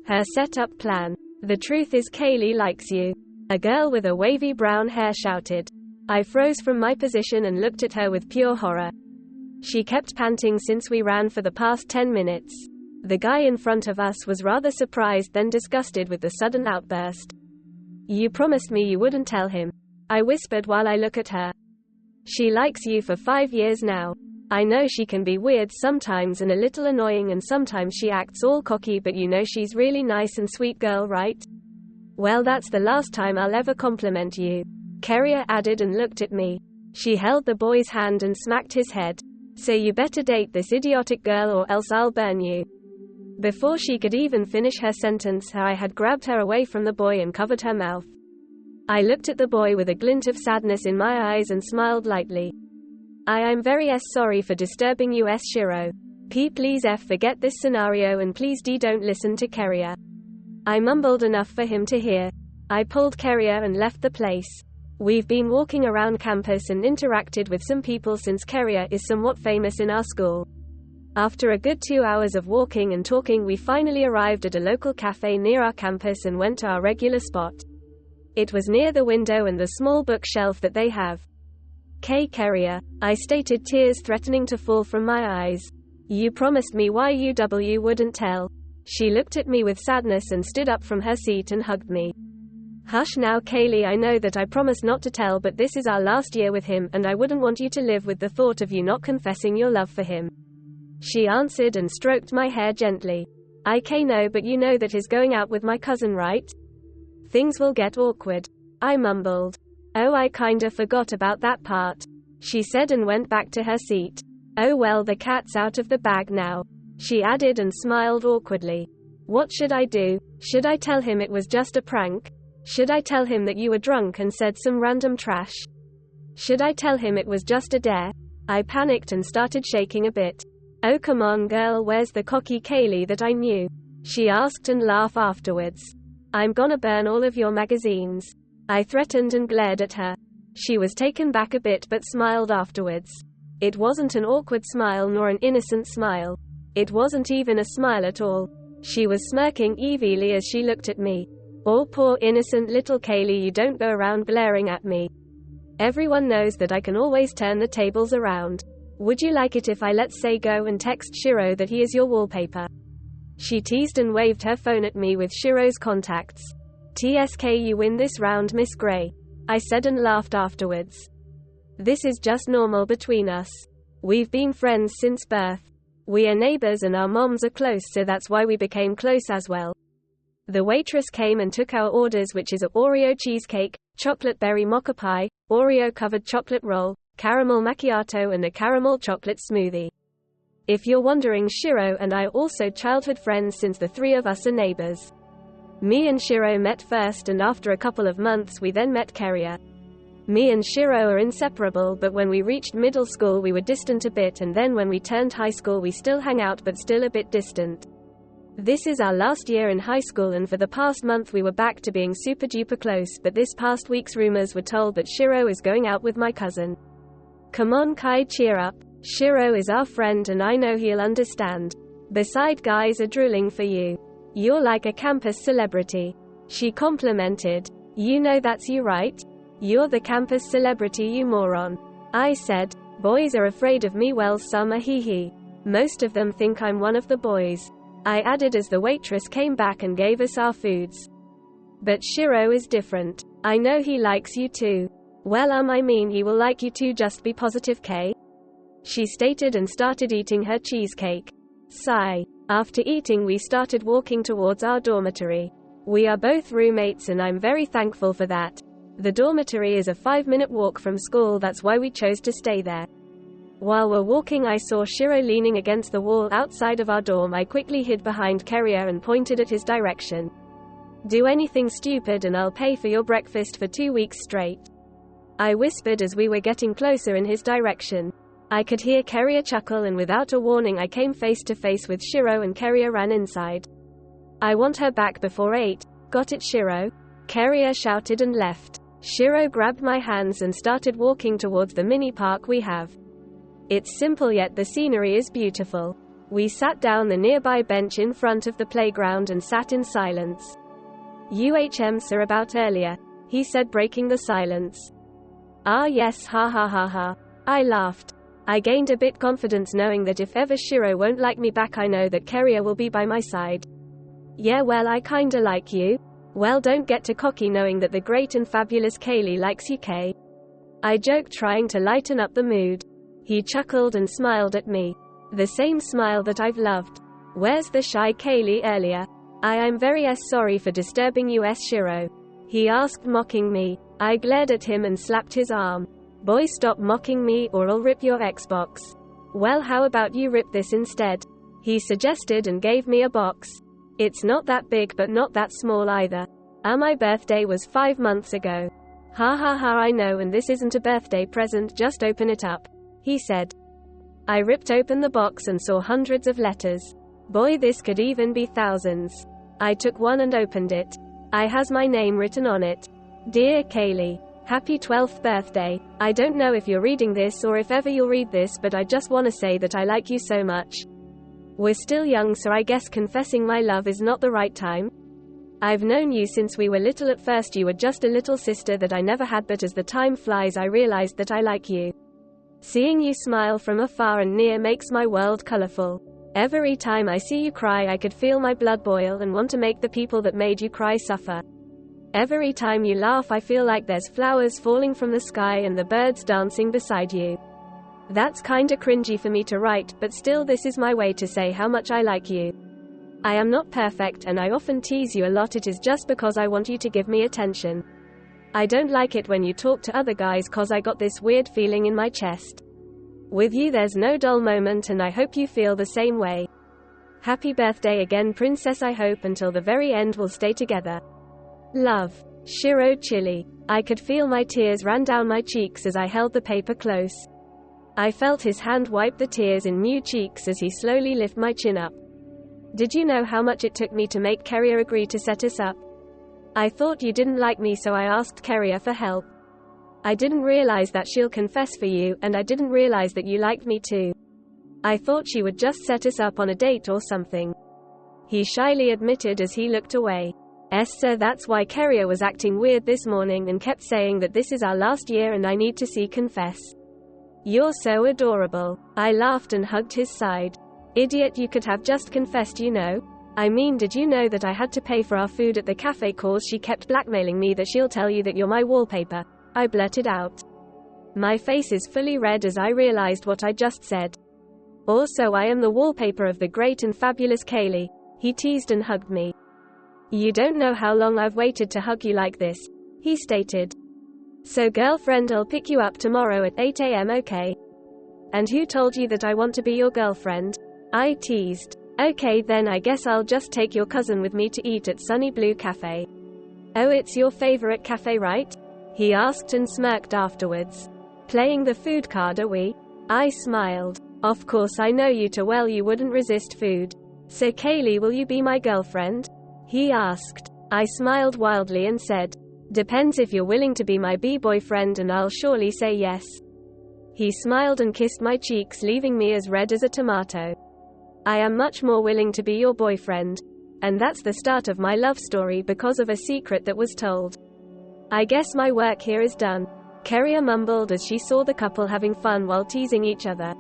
Her setup plan. The truth is Kaylee likes you. A girl with a wavy brown hair shouted. I froze from my position and looked at her with pure horror. She kept panting since we ran for the past 10 minutes. The guy in front of us was rather surprised then disgusted with the sudden outburst. You promised me you wouldn't tell him, I whispered while I look at her. She likes you for 5 years now. I know she can be weird sometimes and a little annoying and sometimes she acts all cocky, but you know she's really nice and sweet girl, right? Well, that's the last time I'll ever compliment you, Keria added and looked at me. She held the boy's hand and smacked his head. So you better date this idiotic girl or else I'll burn you. Before she could even finish her sentence, I had grabbed her away from the boy and covered her mouth. I looked at the boy with a glint of sadness in my eyes and smiled lightly. I'm very sorry for disturbing you, Shiro. Please forget this scenario and please don't listen to Keria. I mumbled enough for him to hear. I pulled Keria and left the place. We've been walking around campus and interacted with some people since Keria is somewhat famous in our school. After a good 2 hours of walking and talking, we finally arrived at a local cafe near our campus and went to our regular spot. It was near the window and the small bookshelf that they have. Keria, I stated, tears threatening to fall from my eyes. You promised me you wouldn't tell. She looked at me with sadness and stood up from her seat and hugged me. Hush now, Kaylee, I know that I promised not to tell, but this is our last year with him and I wouldn't want you to live with the thought of you not confessing your love for him. She answered and stroked my hair gently. I know, but you know that he's going out with my cousin, right? Things will get awkward, I mumbled. Oh, I kinda forgot about that part, she said and went back to her seat. Oh well, the cat's out of the bag now, she added and smiled awkwardly. What should I do? Should I tell him it was just a prank? Should I tell him that you were drunk and said some random trash? Should I tell him it was just a dare? I panicked and started shaking a bit. Oh come on girl, where's the cocky Kaylee that I knew? She asked and laughed afterwards. I'm gonna burn all of your magazines, I threatened and glared at her. She was taken back a bit but smiled afterwards. It wasn't an awkward smile nor an innocent smile. It wasn't even a smile at all. She was smirking evilly as she looked at me. Oh poor innocent little Kaylee, you don't go around glaring at me. Everyone knows that I can always turn the tables around. Would you like it if I, let's say, go and text Shiro that he is your wallpaper? She teased and waved her phone at me with Shiro's contacts. TSK, you win this round, Miss Gray, I said and laughed afterwards. This is just normal between us. We've been friends since birth. We are neighbors and our moms are close, so that's why we became close as well. The waitress came and took our orders, which is a Oreo cheesecake, chocolate berry mocha pie, Oreo covered chocolate roll, caramel macchiato and a caramel chocolate smoothie. If you're wondering, Shiro and I are also childhood friends since the three of us are neighbors. Me and Shiro met first and after a couple of months we then met Keria. Me and Shiro are inseparable, but when we reached middle school we were distant a bit, and then when we turned high school we still hang out but still a bit distant. This is our last year in high school and for the past month we were back to being super duper close, but this past week's rumors were told that Shiro is going out with my cousin. Come on Kai, cheer up. Shiro is our friend and I know he'll understand. Beside, guys are drooling for you. You're like a campus celebrity, she complimented. You know that's you, right? You're the campus celebrity, you moron, I said. Boys are afraid of me, well some are, hee hee. Most of them think I'm one of the boys, I added as the waitress came back and gave us our foods. But Shiro is different. I know he likes you too. Well I mean he will like you too, just be positive, K, she stated and started eating her cheesecake. Sigh. After eating we started walking towards our dormitory. We are both roommates and I'm very thankful for that. The dormitory is a 5-minute walk from school, that's why we chose to stay there. While we're walking I saw Shiro leaning against the wall outside of our dorm. I quickly hid behind Keria and pointed at his direction. Do anything stupid and I'll pay for your breakfast for 2 weeks straight, I whispered as we were getting closer in his direction. I could hear Keria chuckle and without a warning I came face to face with Shiro and Keria ran inside. I want her back before 8. Got it, Shiro? Keria shouted and left. Shiro grabbed my hands and started walking towards the mini park we have. It's simple yet the scenery is beautiful. We sat down the nearby bench in front of the playground and sat in silence. Sir, about earlier, he said, breaking the silence. Ah yes, ha ha ha ha. I laughed. I gained a bit confidence knowing that if ever Shiro won't like me back, I know that Keria will be by my side. Yeah, well, I kinda like you. Well, don't get too cocky knowing that the great and fabulous Kaylee likes you, Kay. I joked, trying to lighten up the mood. He chuckled and smiled at me. The same smile that I've loved. Where's the shy Kaylee earlier? I'm very sorry for disturbing you, Shiro. He asked, mocking me. I glared at him and slapped his arm. Boy, stop mocking me or I'll rip your Xbox. Well, how about you rip this instead? He suggested and gave me a box. It's not that big but not that small either. My birthday was 5 months ago. Ha ha ha, I know, and this isn't a birthday present, just open it up, he said. I ripped open the box and saw hundreds of letters. Boy, this could even be thousands. I took one and opened it. I has my name written on it. Dear Kaylee, happy 12th birthday. I don't know if you're reading this or if ever you'll read this, but I just want to say that I like you so much. We're still young, so I guess confessing my love is not the right time. I've known you since we were little. At first you were just a little sister that I never had, but as the time flies I realized that I like you. Seeing you smile from afar and near makes my world colorful. Every time I see you cry I could feel my blood boil and want to make the people that made you cry suffer. Every time you laugh I feel like there's flowers falling from the sky and the birds dancing beside you. That's kinda cringy for me to write, but still this is my way to say how much I like you. I am not perfect and I often tease you a lot. It is just because I want you to give me attention. I don't like it when you talk to other guys cause I got this weird feeling in my chest. With you there's no dull moment and I hope you feel the same way. Happy birthday again, princess. I hope until the very end we'll stay together. Love. Shiro Chili. I could feel my tears ran down my cheeks as I held the paper close. I felt his hand wipe the tears in new cheeks as he slowly lifted my chin up. Did you know how much it took me to make Keria agree to set us up? I thought you didn't like me, so I asked Keria for help. I didn't realize that she'll confess for you, and I didn't realize that you liked me too. I thought she would just set us up on a date or something. He shyly admitted as he looked away. Sir, that's why Keria was acting weird this morning and kept saying that this is our last year and I need to see confess. You're so adorable. I laughed and hugged his side. Idiot, you could have just confessed, you know. I mean, did you know that I had to pay for our food at the cafe cause she kept blackmailing me that she'll tell you that you're my wallpaper? I blurted out. My face is fully red as I realized what I just said. Also, I am the wallpaper of the great and fabulous Kaylee. He teased and hugged me. You don't know how long I've waited to hug you like this, he stated. So girlfriend, I'll pick you up tomorrow at 8 a.m, okay? And who told you that I want to be your girlfriend? I teased. Okay, then I guess I'll just take your cousin with me to eat at Sunny Blue Cafe. Oh, it's your favorite cafe, right? He asked and smirked afterwards. Playing the food card, are we? I smiled. Of course, I know you too well, you wouldn't resist food. So Kaylee, will you be my girlfriend? He asked. I smiled wildly and said, depends if you're willing to be my boyfriend, and I'll surely say yes. He smiled and kissed my cheeks, leaving me as red as a tomato. I am much more willing to be your boyfriend. And that's the start of my love story because of a secret that was told. I guess my work here is done. Keria mumbled as she saw the couple having fun while teasing each other.